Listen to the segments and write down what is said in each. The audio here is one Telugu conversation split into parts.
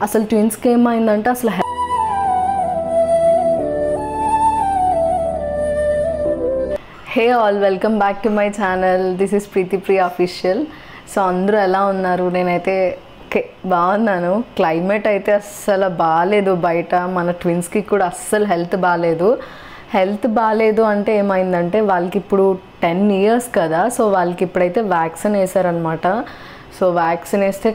అసలు ట్విన్స్కి ఏమైందంటే అసలు hey all, welcome back to my channel. This is Preethi Priya official. So అందరూ ఎలా ఉన్నారు? నేనైతే బాగున్నాను. క్లైమేట్ అయితే అస్సలు బాగాలేదు బయట. మన ట్విన్స్కి కూడా అస్సలు హెల్త్ బాగాలేదు అంటే ఏమైందంటే వాళ్ళకి ఇప్పుడు 10 years కదా. సో వాళ్ళకి ఇప్పుడైతే వ్యాక్సిన్ వేసారనమాట. సో వ్యాక్సిన్ వేస్తే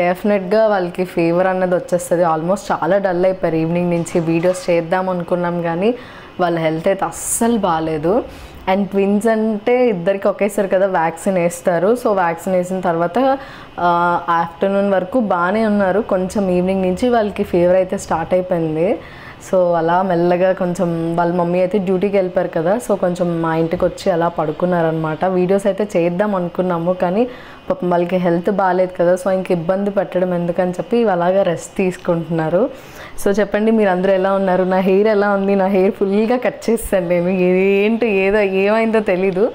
డెఫినెట్గా వాళ్ళకి ఫీవర్ అన్నది వచ్చేస్తుంది. ఆల్మోస్ట్ చాలా డల్ అయిపోయారు. ఈవినింగ్ నుంచి వీడియోస్ చేద్దాం అనుకున్నాం కానీ వాళ్ళ హెల్త్ అయితే అస్సలు బాగాలేదు. అండ్ ట్విన్స్ అంటే ఇద్దరికి ఒకేసారి కదా వ్యాక్సిన్ వేస్తారు. సో వ్యాక్సిన్ వేసిన తర్వాత ఆఫ్టర్నూన్ వరకు బాగానే ఉన్నారు. కొంచెం ఈవినింగ్ నుంచి వాళ్ళకి ఫీవర్ అయితే స్టార్ట్ అయిపోయింది. సో అలా మెల్లగా కొంచెం వాళ్ళ మమ్మీ అయితే డ్యూటీకి వెళ్ళిపోయారు కదా. సో కొంచెం మా ఇంటికి వచ్చి అలా పడుకున్నారనమాట. వీడియోస్ అయితే చేద్దాం అనుకున్నాము కానీ పాపం వాళ్ళకి హెల్త్ బాగాలేదు కదా. సో ఇంక ఇబ్బంది పెట్టడం ఎందుకని చెప్పి అలాగా రెస్ట్ తీసుకుంటున్నారు. సో చెప్పండి, మీరు అందరూ ఎలా ఉన్నారు? నా హెయిర్ ఎలా ఉంది? నా హెయిర్ ఫుల్గా కట్ చేస్తాను నేను. ఏమైందో తెలీదు.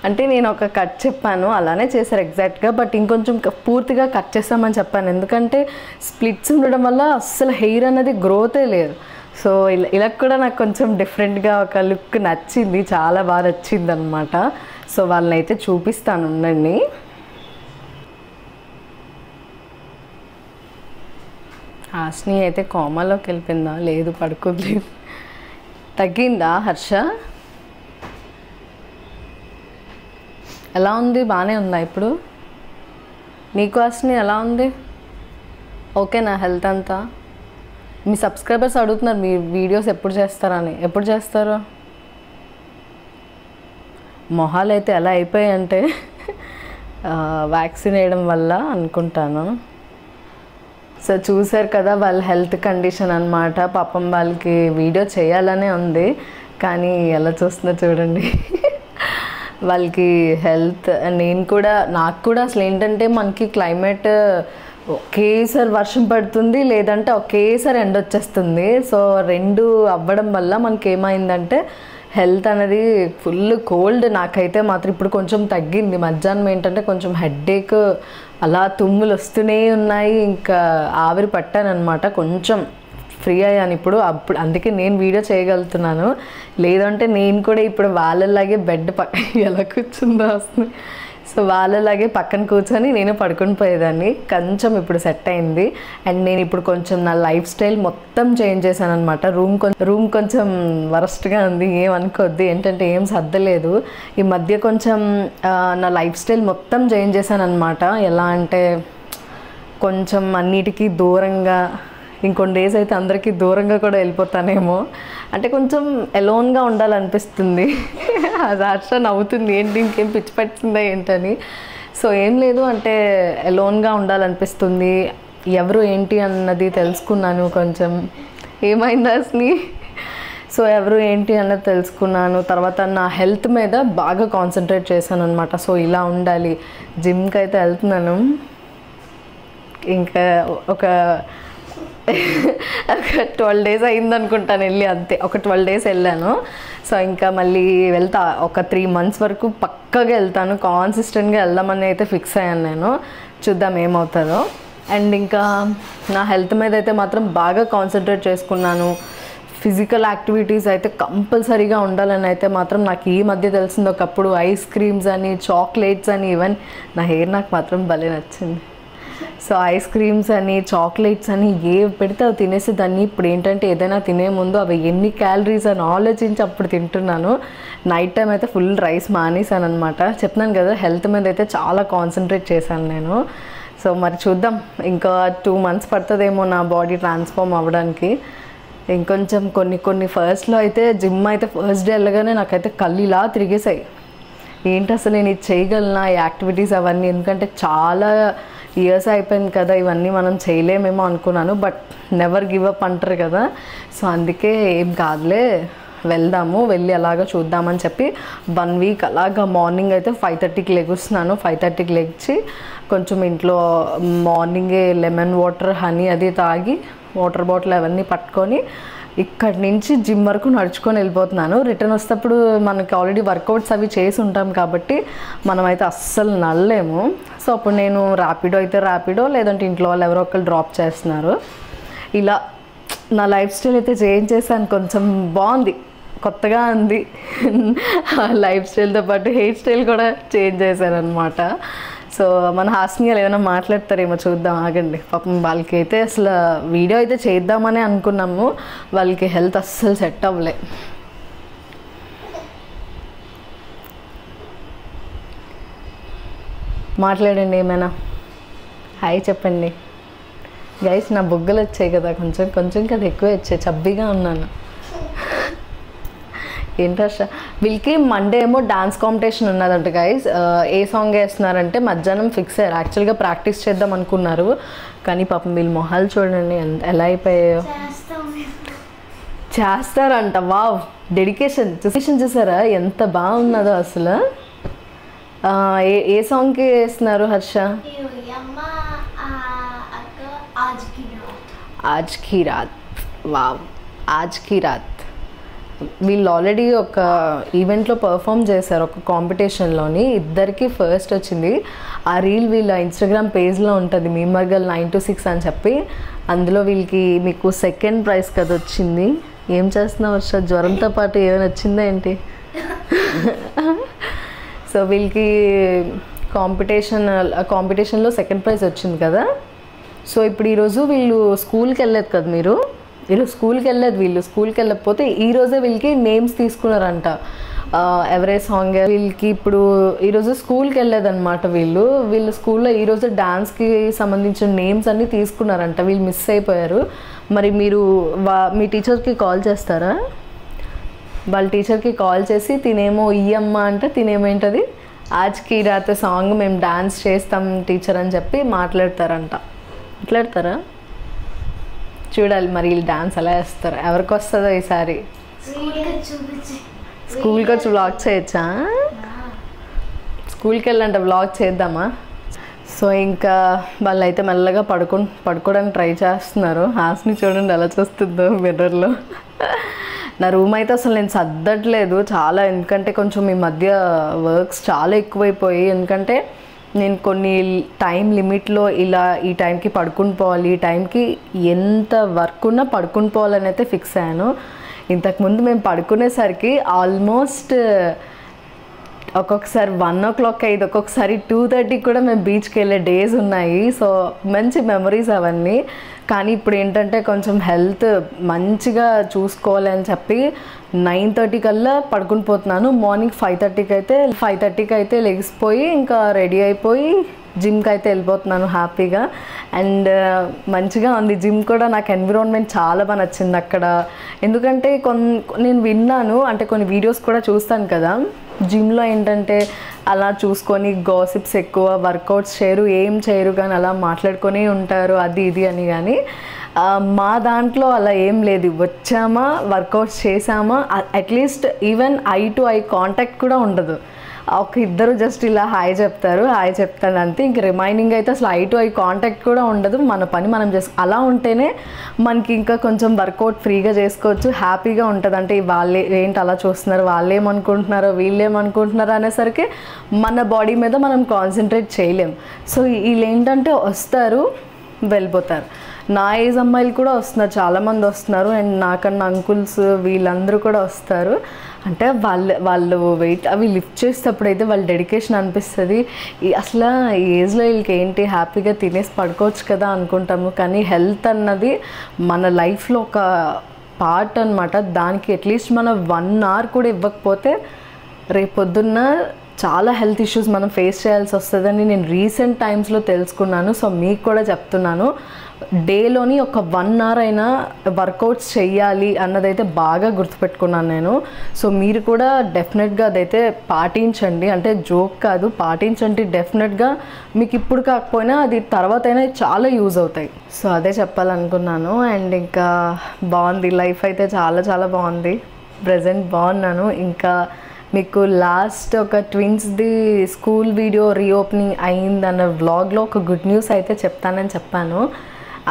అంటే నేను ఒక కట్ చెప్పాను, అలానే చేశారు ఎగ్జాక్ట్గా. బట్ ఇంకొంచెం పూర్తిగా కట్ చేస్తామని చెప్పాను. ఎందుకంటే స్ప్లిట్స్ ఉండడం వల్ల అస్సలు హెయిర్ అనేది గ్రోతే లేదు. సో ఇలా కూడా నాకు కొంచెం డిఫరెంట్గా ఒక లుక్ నచ్చింది, చాలా బాగా నచ్చింది అనమాట. సో వాళ్ళని అయితే చూపిస్తాను, ఉండండి. హాస్ని అయితే కోమాలోకి వెళ్ళిపోయిందా? లేదు, పడుకుంది. తగ్గిందా హర్ష? ఎలా ఉంది? బాగానే ఉందా ఇప్పుడు నీకు? హాస్ని ఎలా ఉంది? ఓకేనా హెల్త్ అంతా? మీ సబ్స్క్రైబర్స్ అడుగుతున్నారు మీ వీడియోస్ ఎప్పుడు చేస్తారని. ఎప్పుడు చేస్తారు? మొహాలు అయితే ఎలా అయిపోయాయంటే వ్యాక్సిన్ వేయడం వల్ల అనుకుంటాను. సో చూసారు కదా వాళ్ళ హెల్త్ కండిషన్ అనమాట. పాపం వాళ్ళకి వీడియో చేయాలనే ఉంది కానీ ఎలా చూస్తుందో చూడండి. వాళ్ళకి హెల్త్, నాకు కూడా అసలు ఏంటంటే మనకి క్లైమేట్ ఒకేసారి వర్షం పడుతుంది, లేదంటే ఒకేసారి ఎండ వచ్చేస్తుంది. సో రెండు అవ్వడం వల్ల మనకి ఏమైందంటే హెల్త్ అనేది ఫుల్ కోల్డ్. నాకైతే మాత్రం ఇప్పుడు కొంచెం తగ్గింది. మధ్యాహ్నం ఏంటంటే కొంచెం హెడ్ఏక్, అలా తుమ్ములు వస్తూనే ఉన్నాయి. ఇంకా ఆవిరి పట్టాను అనమాట. కొంచెం ఫ్రీ అయ్యాను ఇప్పుడు. అందుకే నేను వీడియో చేయగలుగుతున్నాను. లేదంటే నేను కూడా ఇప్పుడు వాళ్ళలాగే బెడ్ ఎలా కూర్చుందో వస్తుంది. సో వాళ్ళలాగే పక్కన కూర్చొని నేను పడుకొని పోయేదాన్ని. కొంచెం ఇప్పుడు సెట్ అయింది. అండ్ నేను ఇప్పుడు కొంచెం నా లైఫ్ స్టైల్ మొత్తం చేంజ్ చేశాను అనమాట. రూమ్ కొంచెం వరస్ట్గా ఉంది, ఏమనుకోద్ది. ఏంటంటే ఏం సర్దలేదు. ఈ మధ్య కొంచెం నా లైఫ్ స్టైల్ మొత్తం చేంజ్ చేశాను అనమాట. ఎలా అంటే కొంచెం అన్నిటికీ దూరంగా, ఇంకొన్ని డేస్ అయితే అందరికీ దూరంగా కూడా వెళ్ళిపోతానేమో. అంటే కొంచెం ఎలోన్గా ఉండాలనిపిస్తుంది. అది హర్ష నవ్వుతుంది, ఏంటి ఇంకేం పిచ్చి పట్టిందా ఏంటని. సో ఏం లేదు, అంటే ఎలోన్గా ఉండాలనిపిస్తుంది. ఎవరు ఏంటి అన్నది తెలుసుకున్నాను కొంచెం. ఏమైంది అసలు? సో ఎవరు ఏంటి అన్నది తెలుసుకున్నాను. తర్వాత నా హెల్త్ మీద బాగా కాన్సన్ట్రేట్ చేశాను అనమాట. సో ఇలా ఉండాలి. జిమ్కి అయితే వెళ్తున్నాను. ఇంకా ఒక 12 days అయిందనుకుంటాను వెళ్ళి, అంతే. ఒక 12 days వెళ్ళాను. సో ఇంకా మళ్ళీ వెళ్తా. ఒక 3 months వరకు పక్కగా వెళ్తాను. కాన్సిస్టెంట్గా వెళ్దామని అయితే ఫిక్స్ అయ్యాను నేను. చూద్దాం ఏమవుతుందో. అండ్ ఇంకా నా హెల్త్ మీద అయితే మాత్రం బాగా కాన్సన్ట్రేట్ చేసుకున్నాను. ఫిజికల్ యాక్టివిటీస్ అయితే కంపల్సరీగా ఉండాలని అయితే మాత్రం నాకు ఈ మధ్య తెలిసింది. ఒకప్పుడు ఐస్ క్రీమ్స్ అని, చాక్లెట్స్ అని, ఈవెన్ నా హెయిర్ నాకు మాత్రం భలే నచ్చింది. సో ఐస్ క్రీమ్స్ అని, చాక్లెట్స్ అని ఏ పెడితే అవి తినేసేదాన్ని. ఇప్పుడు ఏంటంటే ఏదైనా తినే ముందు అవి ఎన్ని క్యాలరీస్ అని ఆలోచించి అప్పుడు తింటున్నాను. నైట్ టైం అయితే ఫుల్ రైస్ మానేసాను అనమాట. చెప్తున్నాను కదా, హెల్త్ మీద అయితే చాలా కాన్సన్ట్రేట్ చేశాను నేను. సో మరి చూద్దాం, ఇంకా 2 months పడుతుందేమో నా బాడీ ట్రాన్స్ఫార్మ్ అవ్వడానికి. ఇంకొంచెం కొన్ని ఫస్ట్లో అయితే జిమ్ అయితే ఫస్ట్ డే వెళ్ళగానే నాకైతే కళ్ళు ఇలా తిరిగేసాయి. ఏంటి అసలు నేను ఇది చేయగలనా, ఈ యాక్టివిటీస్ అవన్నీ. ఎందుకంటే చాలా ఇయర్స్ అయిపోయింది కదా, ఇవన్నీ మనం చేయలేమేమో అనుకున్నాను. బట్ నెవర్ గివ్ అప్ అంటారు కదా. సో అందుకే ఏం కాదులే, వెళ్దాము, వెళ్ళి అలాగా చూద్దామని చెప్పి 1 week అలాగా మార్నింగ్ అయితే 5:30కి లెగుస్తున్నాను. 5:30కి లెగిచి కొంచెం ఇంట్లో మార్నింగే లెమన్ వాటర్, హనీ అది తాగి, వాటర్ బాటిల్ అవన్నీ పట్టుకొని ఇక్కడి నుంచి జిమ్ వరకు నడుచుకొని వెళ్ళిపోతున్నాను. రిటర్న్ వస్తేప్పుడు మనకి ఆల్రెడీ వర్కౌట్స్ అవి చేసి ఉంటాం కాబట్టి మనమైతే అస్సలు నడలేము. సో అప్పుడు నేను ర్యాపిడో అయితే ర్యాపిడో, లేదంటే ఇంట్లో వాళ్ళు ఎవరో ఒకరు డ్రాప్ చేస్తున్నారు. ఇలా నా లైఫ్ స్టైల్ అయితే చేంజ్ చేశాను. కొంచెం బాగుంది, కొత్తగా ఉంది. లైఫ్ స్టైల్తో పాటు హెయిర్ స్టైల్ కూడా చేంజ్ చేశాను అనమాట. సో మన హాస్నియాలు ఏమైనా మాట్లాడతారేమో చూద్దాం, ఆగండి. పాపం వాళ్ళకి అయితే అసలు వీడియో అయితే చేద్దామని అనుకున్నాము, వాళ్ళకి హెల్త్ అస్సలు సెట్ అవ్వలే. మాట్లాడండి, ఏమైనా హాయ్ చెప్పండి. గైస్ నా బొగ్గలు వచ్చాయి కదా, కొంచెం కొంచెం కదా ఎక్కువ వచ్చాయి, చబ్బీగా ఉన్నాను. ఏంటర్ష వీళ్ళకి మండే ఏమో డాన్స్ కాంపిటీషన్ ఉన్నదంట గైస్. ఏ సాంగ్ వేస్తున్నారంటే మధ్యాహ్నం ఫిక్స్ అయ్యారు. యాక్చువల్గా ప్రాక్టీస్ చేద్దాం అనుకున్నారు, కానీ పాపం వీళ్ళు మొహాలు చూడండి ఎలా అయిపోయాయో. చేస్తారంట. వావ్, డెడికేషన్ చూసారా ఎంత బాగున్నదో అసలు. ఏ సాంగ్కి వేస్తున్నారు హర్ష? ఆజ్ కీ రాత్. వావ్, ఆజ్ కీ రాత్. వీళ్ళు ఆల్రెడీ ఒక ఈవెంట్లో పర్ఫామ్ చేశారు, ఒక కాంపిటీషన్లోని. ఇద్దరికి ఫస్ట్ వచ్చింది. ఆ రీల్ వీళ్ళ ఇన్స్టాగ్రామ్ పేజ్లో ఉంటుంది, మీమర్గల్ 926 అని చెప్పి. అందులో వీళ్ళకి మీకు సెకండ్ ప్రైజ్ కదా వచ్చింది. ఏం చేస్తున్నావు వర్ష? జ్వరంతో పాటు ఏమైనా వచ్చిందా ఏంటి? సో వీళ్ళకి కాంపిటీషన్లో సెకండ్ ప్రైజ్ వచ్చింది కదా. సో ఇప్పుడు ఈరోజు వీళ్ళు స్కూల్కి వెళ్ళలేదు కదా, మీరు ఈరోజు స్కూల్కి వెళ్ళలేదు. వీళ్ళు స్కూల్కి వెళ్ళకపోతే ఈరోజే వీళ్ళకి నేమ్స్ తీసుకున్నారంట. ఎవరే సాంగ్ వీళ్ళకి ఇప్పుడు ఈరోజు స్కూల్కి వెళ్ళలేదన్నమాట. వీళ్ళు స్కూల్లో ఈరోజు డాన్స్కి సంబంధించిన నేమ్స్ అన్నీ తీసుకున్నారంట. వీళ్ళు మిస్ అయిపోయారు. మరి మీరు మీ టీచర్కి కాల్ చేస్తారా? వాళ్ళ టీచర్కి కాల్ చేసి తినేమో ఇయ్యమ్మ అంటే తినేమేంటది ఆజ్ కీ రాత్ సాంగ్ మేము డాన్స్ చేస్తాం టీచర్ అని చెప్పి మాట్లాడతారంట. మాట్లాడతారా? చూడాలి మరి వీళ్ళు డాన్స్ ఎలా వేస్తారు, ఎవరికి వస్తుందో ఈసారి. స్కూల్కి వచ్చి వ్లాగ్ చేయొచ్చా? స్కూల్కి వెళ్ళంటే వ్లాగ్ చేద్దామా? సో ఇంకా వాళ్ళైతే మెల్లగా పడుకోవడానికి ట్రై చేస్తున్నారు. హాస్ని చూడండి ఎలా చూస్తుందో మిర్రర్లో. నా రూమ్ అయితే అసలు నేను సర్దట్లేదు చాలా, ఎందుకంటే కొంచెం ఈ మధ్య వర్క్స్ చాలా ఎక్కువైపోయి. ఎందుకంటే నేను కొన్ని టైం లిమిట్లో ఇలా ఈ టైంకి పడుకుని పోవాలి, ఈ టైంకి ఎంత వర్క్ ఉన్నా పడుకుని పోవాలని అయితే ఫిక్స్ అయ్యాను. ఇంతకుముందు మేము పడుకునేసరికి ఆల్మోస్ట్ ఒక్కొక్కసారి 1 o'clock అయ్యేది, ఒక్కొక్కసారి 2:30 కూడా మేము బీచ్కి వెళ్ళే డేస్ ఉన్నాయి. సో మంచి మెమరీస్ అవన్నీ. కానీ ఇప్పుడు ఏంటంటే కొంచెం హెల్త్ మంచిగా చూసుకోవాలి అని చెప్పి 9:30 కల్లా పడుకుని పోతున్నాను. మార్నింగ్ 5:30కి అయితే లెగిసిపోయి ఇంకా రెడీ అయిపోయి జిమ్కి అయితే వెళ్ళిపోతున్నాను హ్యాపీగా. అండ్ మంచిగా ఉంది జిమ్ కూడా. నాకు ఎన్విరాన్మెంట్ చాలా బాగా నచ్చింది అక్కడ. ఎందుకంటే నేను విన్నాను, అంటే కొన్ని వీడియోస్ కూడా చూస్తాను కదా, జిమ్లో ఏంటంటే అలా చూసుకొని గాసిప్స్ ఎక్కువ, వర్కౌట్స్ చేయరు, ఏం చేయరు, కానీ అలా మాట్లాడుకొని ఉంటారు అది ఇది అని. కానీ మా దాంట్లో అలా ఏం లేదు. వచ్చామా, వర్కౌట్స్ చేసామా, at least even I to eye contact కూడా ఉండదు. ఒక ఇద్దరు జస్ట్ ఇలా హాయ్ చెప్తారు, హాయ్ చెప్తాను అంతే. ఇంక రిమైనింగ్ అయితే అసలు ఐ టు ఐ కాంటాక్ట్ కూడా ఉండదు. మన పని మనం అలా ఉంటేనే మనకి ఇంకా కొంచెం వర్కౌట్ ఫ్రీగా చేసుకోవచ్చు, హ్యాపీగా ఉంటుంది. అంటే వాళ్ళే ఏంటి అలా చూస్తున్నారు, వాళ్ళు ఏమనుకుంటున్నారో వీళ్ళు ఏమనుకుంటున్నారో అనేసరికి మన బాడీ మీద మనం కాన్సన్ట్రేట్ చేయలేం. సో వీళ్ళు ఏంటంటే వస్తారు వెళ్ళిపోతారు. నా ఏజ్ అమ్మాయిలు కూడా వస్తున్నారు, చాలామంది వస్తున్నారు. అండ్ నాకన్నా అంకుల్స్ వీళ్ళందరూ కూడా వస్తారు. అంటే వాళ్ళు వెయిట్ అవి లిఫ్ట్ చేసేటప్పుడు అయితే వాళ్ళ డెడికేషన్ అనిపిస్తుంది. అసలు ఈ ఏజ్లో వీళ్ళకి ఏంటి హ్యాపీగా తినేసి పడుకోవచ్చు కదా అనుకుంటాము, కానీ హెల్త్ అన్నది మన లైఫ్లో ఒక పార్ట్ అనమాట. దానికి అట్లీస్ట్ మనం 1 hour కూడా ఇవ్వకపోతే రేపొద్దున్న చాలా హెల్త్ ఇష్యూస్ మనం ఫేస్ చేయాల్సి వస్తుందని నేను రీసెంట్ టైమ్స్లో తెలుసుకున్నాను. సో మీకు కూడా చెప్తున్నాను, డేలోని ఒక 1 hour అయినా వర్కౌట్స్ చెయ్యాలి అన్నదైతే బాగా గుర్తుపెట్టుకున్నాను నేను. సో మీరు కూడా డెఫినెట్గా అదైతే పాటించండి. అంటే జోక్ కాదు, పాటించండి డెఫినెట్గా. మీకు ఇప్పుడు కాకపోయినా అది తర్వాత అయినా చాలా యూజ్ అవుతాయి. సో అదే చెప్పాలనుకున్నాను. అండ్ ఇంకా బాగుంది లైఫ్ అయితే, చాలా చాలా బాగుంది. ప్రజెంట్ బాగున్నాను. ఇంకా మీకు లాస్ట్ ఒక ట్విన్స్ది స్కూల్ వీడియో రీఓపెనింగ్ అయిందన్న వ్లాగ్లో ఒక గుడ్ న్యూస్ అయితే చెప్తానని చెప్పాను.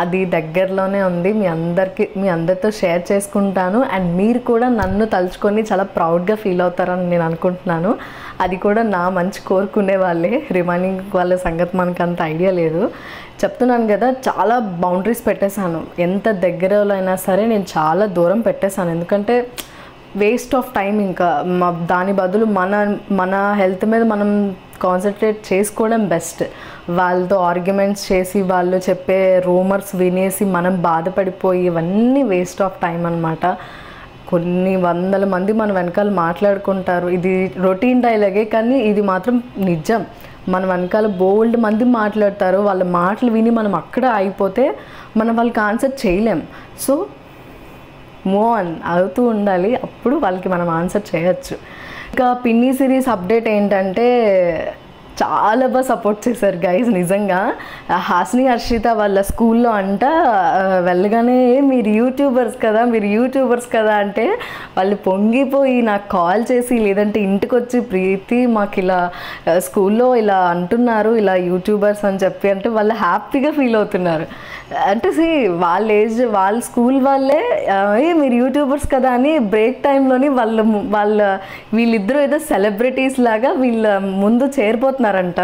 అది దగ్గరలోనే ఉంది. మీ అందరితో షేర్ చేసుకుంటాను. అండ్ మీరు కూడా నన్ను తలుచుకొని చాలా ప్రౌడ్గా ఫీల్ అవుతారని నేను అనుకుంటున్నాను. అది కూడా నా మంచి కోరుకునే వాళ్ళే. రిమైనింగ్ వాళ్ళ సంగతి మనకు అంత ఐడియా లేదు. చెప్తున్నాను కదా, చాలా బౌండరీస్ పెట్టేశాను. ఎంత దగ్గరలో అయినా సరే నేను చాలా దూరం పెట్టేశాను. ఎందుకంటే వేస్ట్ ఆఫ్ టైం. ఇంకా దాని బదులు మన హెల్త్ మీద మనం కాన్సన్ట్రేట్ చేసుకోవడం బెస్ట్. వాళ్ళతో ఆర్గ్యుమెంట్స్ చేసి వాళ్ళు చెప్పే రూమర్స్ వినేసి మనం బాధపడిపోయి ఇవన్నీ వేస్ట్ ఆఫ్ టైం అన్నమాట. కొన్ని వందల మంది మన వెనకాల మాట్లాడుకుంటారు. ఇది రొటీన్ డైలాగే, కానీ ఇది మాత్రం నిజం. మన వెనకాల బోల్డ్ మంది మాట్లాడతారు. వాళ్ళ మాటలు విని మనం అక్కడ అయిపోతే మనం వాళ్ళకి ఆన్సర్ చేయలేం. సో మూవ్ ఆన్ అవుతూ ఉండాలి, అప్పుడు వాళ్ళకి మనం ఆన్సర్ చేయొచ్చు. ఇంకా పిన్ని సిరీస్ అప్డేట్ ఏంటంటే చాలా బాగా సపోర్ట్ చేశారు గైస్. నిజంగా హాసిని హర్షిత వాళ్ళ స్కూల్లో అంట వెళ్ళగానే మీరు యూట్యూబర్స్ కదా అంటే వాళ్ళు పొంగిపోయి నాకు కాల్ చేసి, లేదంటే ఇంటికి వచ్చి ప్రీతి మాకు ఇలా స్కూల్లో ఇలా అంటున్నారు, ఇలా యూట్యూబర్స్ అని చెప్పి అంటే వాళ్ళు హ్యాపీగా ఫీల్ అవుతున్నారు. అంటే వాళ్ళ స్కూల్ వాళ్ళే మీరు యూట్యూబర్స్ కదా అని బ్రేక్ టైంలోని వీళ్ళిద్దరూ ఏదో సెలబ్రిటీస్ లాగా వీళ్ళ ముందు చేరిపోతున్నారంట.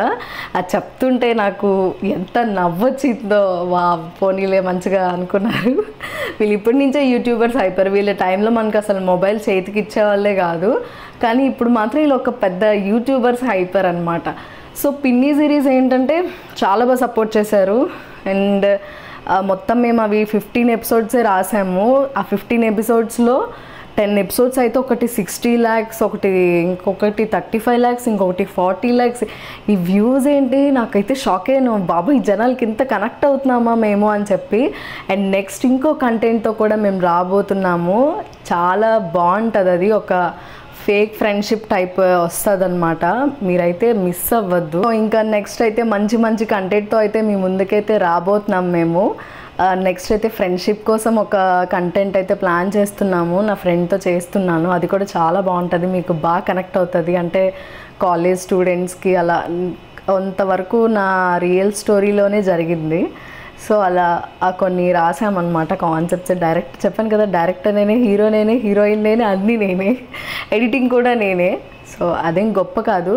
అది చెప్తుంటే నాకు ఎంత నవ్వొచ్చిందో. పోనీలే మంచిగా అనుకున్నారు. వీళ్ళు ఇప్పటి నుంచే యూట్యూబర్స్ అయిపోయారు. వీళ్ళ టైంలో మనకు అసలు మొబైల్ చేతికి ఇచ్చేవాళ్ళే కాదు, కానీ ఇప్పుడు మాత్రం వీళ్ళు ఒక పెద్ద యూట్యూబర్స్ అయిపోయారు అనమాట. సో పిన్ని సిరీస్ ఏంటంటే చాలా బాగా సపోర్ట్ చేశారు. అండ్ మొత్తం మేము అవి 15 ఎపిసోడ్సే రాసాము. ఆ 15 ఎపిసోడ్స్లో 10 ఎపిసోడ్స్ అయితే ఒకటి 60 lakhs, ఇంకొకటి 35 lakhs, ఇంకొకటి 40 lakhs. ఈ వ్యూస్ ఏంటి, నాకైతే షాక్ అయ్యాను. బాబు ఈ జనాలకి ఇంత కనెక్ట్ అవుతున్నామా మేము అని చెప్పి. అండ్ నెక్స్ట్ ఇంకో కంటెంట్తో కూడా మేము రాబోతున్నాము. చాలా బాగుంటుంది. అది ఒక ఫేక్ ఫ్రెండ్షిప్ టైప్ వస్తుంది అనమాట. మీరైతే మిస్ అవ్వద్దు. ఇంకా నెక్స్ట్ అయితే మంచి కంటెంట్తో అయితే మీ ముందుకైతే రాబోతున్నాం మేము. నెక్స్ట్ అయితే ఫ్రెండ్షిప్ కోసం ఒక కంటెంట్ అయితే ప్లాన్ చేస్తున్నాము. నా ఫ్రెండ్తో చేస్తున్నాను. అది కూడా చాలా బాగుంటుంది, మీకు బాగా కనెక్ట్ అవుతుంది. అంటే కాలేజ్ స్టూడెంట్స్కి అలా కొంతవరకు నా రియల్ స్టోరీలోనే జరిగింది. సో అలా కొన్ని రాసామన్నమాట కాన్సెప్ట్స్. చెప్పాను కదా, డైరెక్టర్ నేనే, హీరో నేనే, హీరోయిన్ నేనే, అన్నీ నేనే, ఎడిటింగ్ కూడా నేనే. సో అదేం గొప్ప కాదు,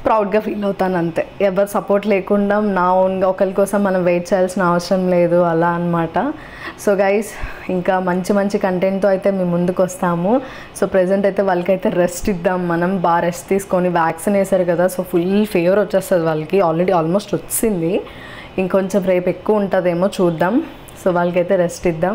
ప్రౌడ్గా ఫీల్ అవుతాను అంతే. ఎవరు సపోర్ట్ లేకుండా నా ఓన్గా ఒకరి కోసం మనం వెయిట్ చేయాల్సిన అవసరం లేదు, అలా అనమాట. సో గైస్, ఇంకా మంచి కంటెంట్తో అయితే మేము ముందుకు వస్తాము. సో ప్రెజెంట్ అయితే వాళ్ళకైతే రెస్ట్ ఇద్దాం. మనం బాగా రెస్ట్ తీసుకొని, వ్యాక్సిన్ వేశారు కదా, సో ఫుల్ ఫీవర్ వచ్చేస్తుంది వాళ్ళకి. ఆల్రెడీ ఆల్మోస్ట్ వచ్చింది, ఇంకొంచెం రేపు ఎక్కువ ఉంటుందేమో చూద్దాం. సో వాళ్ళకైతే రెస్ట్ ఇద్దాం.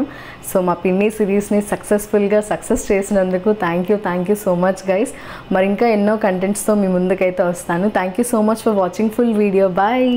సో మా పిన్ని సిరీస్ని సక్సెస్ చేసినందుకు thank you so much guys. మరి ఇంకా ఎన్నో కంటెంట్స్తో మీ ముందుకైతే వస్తాను. Thank you so much for watching full video. Bye.